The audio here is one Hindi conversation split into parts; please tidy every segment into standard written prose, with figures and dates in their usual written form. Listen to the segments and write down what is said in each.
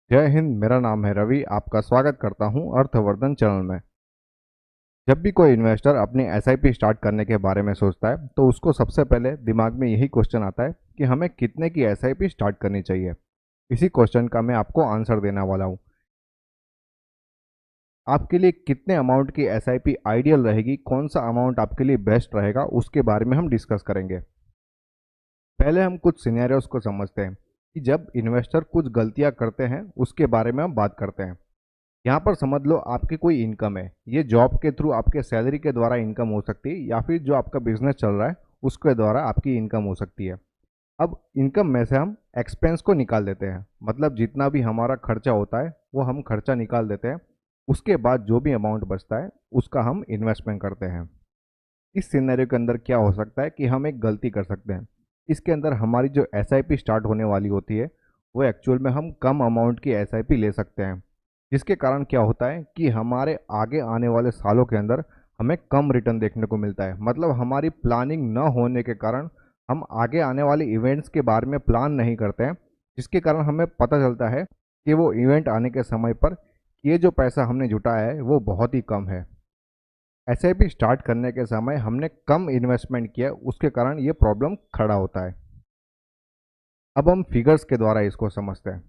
जय हिंद। मेरा नाम है रवि। आपका स्वागत करता हूं अर्थवर्धन चैनल में। जब भी कोई इन्वेस्टर अपनी एसआईपी स्टार्ट करने के बारे में सोचता है तो उसको सबसे पहले दिमाग में यही क्वेश्चन आता है कि हमें कितने की एसआईपी स्टार्ट करनी चाहिए। इसी क्वेश्चन का मैं आपको आंसर देने वाला हूं। आपके लिए कितने अमाउंट की एसआईपी आइडियल रहेगी, कौन सा अमाउंट आपके लिए बेस्ट रहेगा, उसके बारे में हम डिस्कस करेंगे। पहले हम कुछ सिनेरियोस को समझते हैं कि जब इन्वेस्टर कुछ गलतियां करते हैं उसके बारे में हम बात करते हैं। यहाँ पर समझ लो आपकी कोई इनकम है, ये जॉब के थ्रू आपके सैलरी के द्वारा इनकम हो सकती है या फिर जो आपका बिजनेस चल रहा है उसके द्वारा आपकी इनकम हो सकती है। अब इनकम में से हम एक्सपेंस को निकाल देते हैं, मतलब जितना भी हमारा खर्चा होता है वो हम खर्चा निकाल देते हैं। उसके बाद जो भी अमाउंट बचता है उसका हम इन्वेस्टमेंट करते हैं। इस सिनेरियो के अंदर क्या हो सकता है कि हम एक गलती कर सकते हैं। इसके अंदर हमारी जो एसआईपी स्टार्ट होने वाली होती है वो एक्चुअल में हम कम अमाउंट की एसआईपी ले सकते हैं, जिसके कारण क्या होता है कि हमारे आगे आने वाले सालों के अंदर हमें कम रिटर्न देखने को मिलता है। मतलब हमारी प्लानिंग न होने के कारण हम आगे आने वाले इवेंट्स के बारे में प्लान नहीं करते हैं, जिसके कारण हमें पता चलता है कि वो इवेंट आने के समय पर ये जो पैसा हमने जुटाया है वो बहुत ही कम है। एसआईपी स्टार्ट करने के समय हमने कम इन्वेस्टमेंट किया, उसके कारण ये प्रॉब्लम खड़ा होता है। अब हम फिगर्स के द्वारा इसको समझते हैं।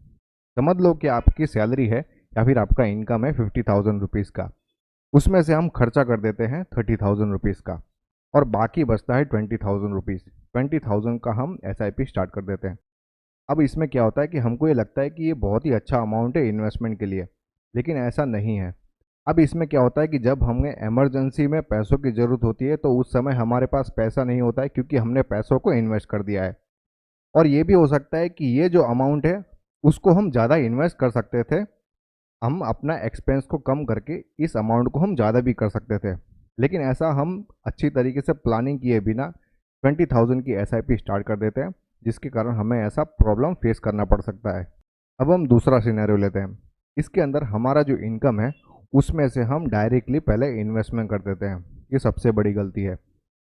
समझ लो कि आपकी सैलरी है या फिर आपका इनकम है 50,000 रुपीज़ का। उसमें से हम खर्चा कर देते हैं 30,000 रुपीज़ का और बाकी बचता है 20,000 रुपीज़। 20,000 का हम एसआईपी स्टार्ट कर देते हैं। अब इसमें क्या होता है कि हमको ये लगता है कि ये बहुत ही अच्छा अमाउंट है इन्वेस्टमेंट के लिए, लेकिन ऐसा नहीं है। अब इसमें क्या होता है कि जब हमें इमरजेंसी में पैसों की ज़रूरत होती है तो उस समय हमारे पास पैसा नहीं होता है, क्योंकि हमने पैसों को इन्वेस्ट कर दिया है। और ये भी हो सकता है कि ये जो अमाउंट है उसको हम ज़्यादा इन्वेस्ट कर सकते थे, हम अपना एक्सपेंस को कम करके इस अमाउंट को हम ज़्यादा भी कर सकते थे, लेकिन ऐसा हम अच्छी तरीके से प्लानिंग किए बिना 20,000 की एसआईपी स्टार्ट कर देते हैं, जिसके कारण हमें ऐसा प्रॉब्लम फेस करना पड़ सकता है। अब हम दूसरा सिनेरियो लेते हैं। इसके अंदर हमारा जो इनकम है उसमें से हम डायरेक्टली पहले इन्वेस्टमेंट कर देते हैं। ये सबसे बड़ी गलती है।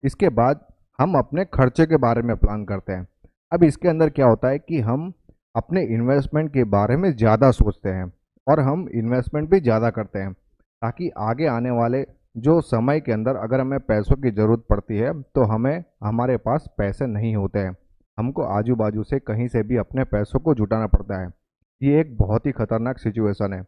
इसके बाद हम अपने खर्चे के बारे में प्लान करते हैं। अब इसके अंदर क्या होता है कि हम अपने इन्वेस्टमेंट के बारे में ज़्यादा सोचते हैं और हम इन्वेस्टमेंट भी ज़्यादा करते हैं, ताकि आगे आने वाले जो समय के अंदर अगर हमें पैसों की ज़रूरत पड़ती है तो हमें हमारे पास पैसे नहीं होते हैं, हमको आजू बाजू से कहीं से भी अपने पैसों को जुटाना पड़ता है। ये एक बहुत ही खतरनाक सिचुएशन है।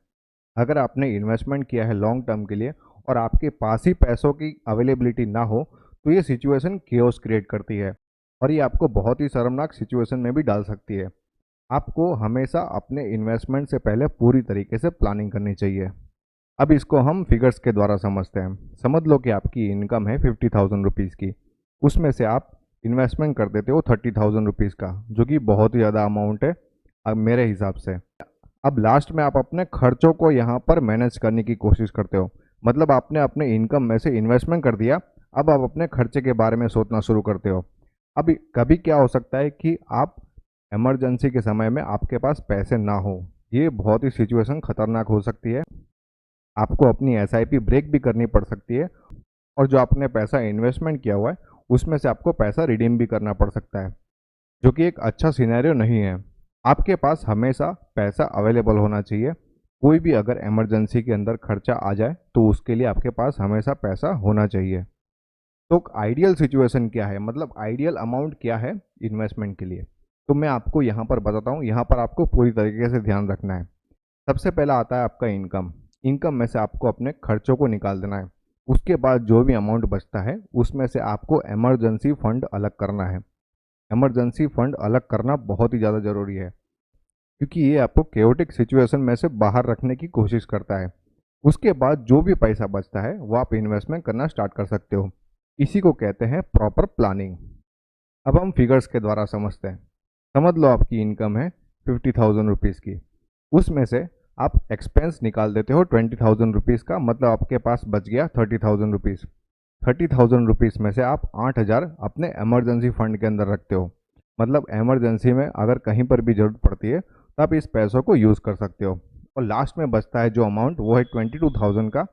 अगर आपने इन्वेस्टमेंट किया है लॉन्ग टर्म के लिए और आपके पास ही पैसों की अवेलेबिलिटी ना हो तो ये सिचुएशन केओस क्रिएट करती है और ये आपको बहुत ही शर्मनाक सिचुएशन में भी डाल सकती है। आपको हमेशा अपने इन्वेस्टमेंट से पहले पूरी तरीके से प्लानिंग करनी चाहिए। अब इसको हम फिगर्स के द्वारा समझते हैं। समझ लो कि आपकी इनकम है 50,000 रुपीज़ की। उसमें से आप इन्वेस्टमेंट कर देते हो 30,000 रुपीज़ का, जो कि बहुत ही ज़्यादा अमाउंट है अब मेरे हिसाब से। अब लास्ट में आप अपने खर्चों को यहाँ पर मैनेज करने की कोशिश करते हो, मतलब आपने अपने इनकम में से इन्वेस्टमेंट कर दिया, अब आप अपने खर्चे के बारे में सोचना शुरू करते हो। अब कभी क्या हो सकता है कि आप इमरजेंसी के समय में आपके पास पैसे ना हो, ये बहुत ही सिचुएशन खतरनाक हो सकती है। आपको अपनी एसआईपी ब्रेक भी करनी पड़ सकती है और जो आपने पैसा इन्वेस्टमेंट किया हुआ है उसमें से आपको पैसा रिडीम भी करना पड़ सकता है, जो कि एक अच्छा सिनेरियो नहीं है। आपके पास हमेशा पैसा अवेलेबल होना चाहिए। कोई भी अगर इमरजेंसी के अंदर खर्चा आ जाए तो उसके लिए आपके पास हमेशा पैसा होना चाहिए। तो आइडियल सिचुएशन क्या है, मतलब आइडियल अमाउंट क्या है इन्वेस्टमेंट के लिए, तो मैं आपको यहाँ पर बताता हूँ। यहाँ पर आपको पूरी तरीके से ध्यान रखना है। सबसे पहला आता है आपका इनकम। इनकम में से आपको अपने खर्चों को निकाल देना है। उसके बाद जो भी अमाउंट बचता है उसमें से आपको इमरजेंसी फंड अलग करना है। इमरजेंसी फंड अलग करना बहुत ही ज़्यादा ज़रूरी है, क्योंकि ये आपको केओटिक सिचुएशन में से बाहर रखने की कोशिश करता है। उसके बाद जो भी पैसा बचता है वो आप इन्वेस्टमेंट करना स्टार्ट कर सकते हो। इसी को कहते हैं प्रॉपर प्लानिंग। अब हम फिगर्स के द्वारा समझते हैं। समझ लो आपकी इनकम है 50,000 रुपीज़ की। उसमें से आप एक्सपेंस निकाल देते हो 20,000 रुपीज़ का, मतलब आपके पास बच गया 30,000 रुपीज़। 30,000 रुपीज़ में से आप 8,000 अपने इमरजेंसी फंड के अंदर रखते हो, मतलब इमरजेंसी में अगर कहीं पर भी ज़रूरत पड़ती है तो आप इस पैसों को यूज़ कर सकते हो। और लास्ट में बचता है जो अमाउंट वो है 22,000 का,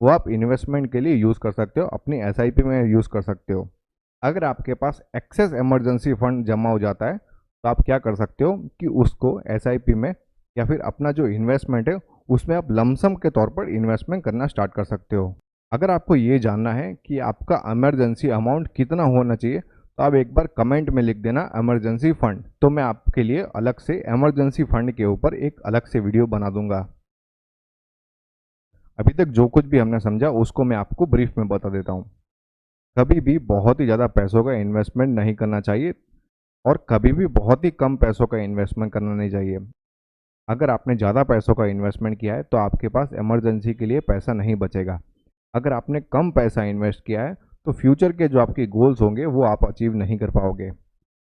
वो आप इन्वेस्टमेंट के लिए यूज़ कर सकते हो, अपनी एसआईपी में यूज़ कर सकते हो। अगर आपके पास एक्सेस इमरजेंसी फंड जमा हो जाता है तो आप क्या कर सकते हो कि उसको एसआईपी में या फिर अपना जो इन्वेस्टमेंट है उसमें आप लमसम के तौर पर इन्वेस्टमेंट करना स्टार्ट कर सकते हो। अगर आपको ये जानना है कि आपका इमरजेंसी अमाउंट कितना होना चाहिए तो आप एक बार कमेंट में लिख देना इमरजेंसी फंड, तो मैं आपके लिए अलग से इमरजेंसी फंड के ऊपर एक अलग से वीडियो बना दूंगा। अभी तक जो कुछ भी हमने समझा उसको मैं आपको ब्रीफ में बता देता हूँ। कभी भी बहुत ही ज़्यादा पैसों का इन्वेस्टमेंट नहीं करना चाहिए और कभी भी बहुत ही कम पैसों का इन्वेस्टमेंट करना नहीं चाहिए। अगर आपने ज़्यादा पैसों का इन्वेस्टमेंट किया है तो आपके पास इमरजेंसी के लिए पैसा नहीं बचेगा। अगर आपने कम पैसा इन्वेस्ट किया है तो फ्यूचर के जो आपके गोल्स होंगे वो आप अचीव नहीं कर पाओगे।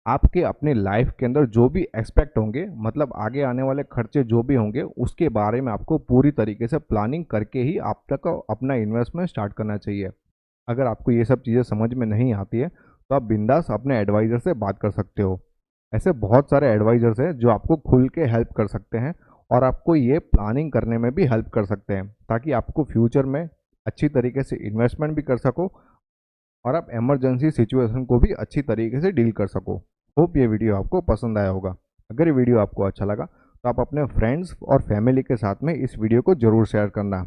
आपके अपने लाइफ के अंदर जो भी एक्सपेक्ट होंगे, मतलब आगे आने वाले खर्चे जो भी होंगे, उसके बारे में आपको पूरी तरीके से प्लानिंग करके ही आप तक अपना इन्वेस्टमेंट स्टार्ट करना चाहिए। अगर आपको ये सब चीज़ें समझ में नहीं आती है तो आप बिंदास अपने एडवाइज़र से बात कर सकते हो। ऐसे बहुत सारे एडवाइज़र्स हैं जो आपको खुल के हेल्प कर सकते हैं और आपको ये प्लानिंग करने में भी हेल्प कर सकते हैं, ताकि आपको फ्यूचर में अच्छी तरीके से इन्वेस्टमेंट भी कर सको और आप इमरजेंसी सिचुएशन को भी अच्छी तरीके से डील कर सको। होप ये वीडियो आपको पसंद आया होगा। अगर ये वीडियो आपको अच्छा लगा तो आप अपने फ्रेंड्स और फैमिली के साथ में इस वीडियो को ज़रूर शेयर करना।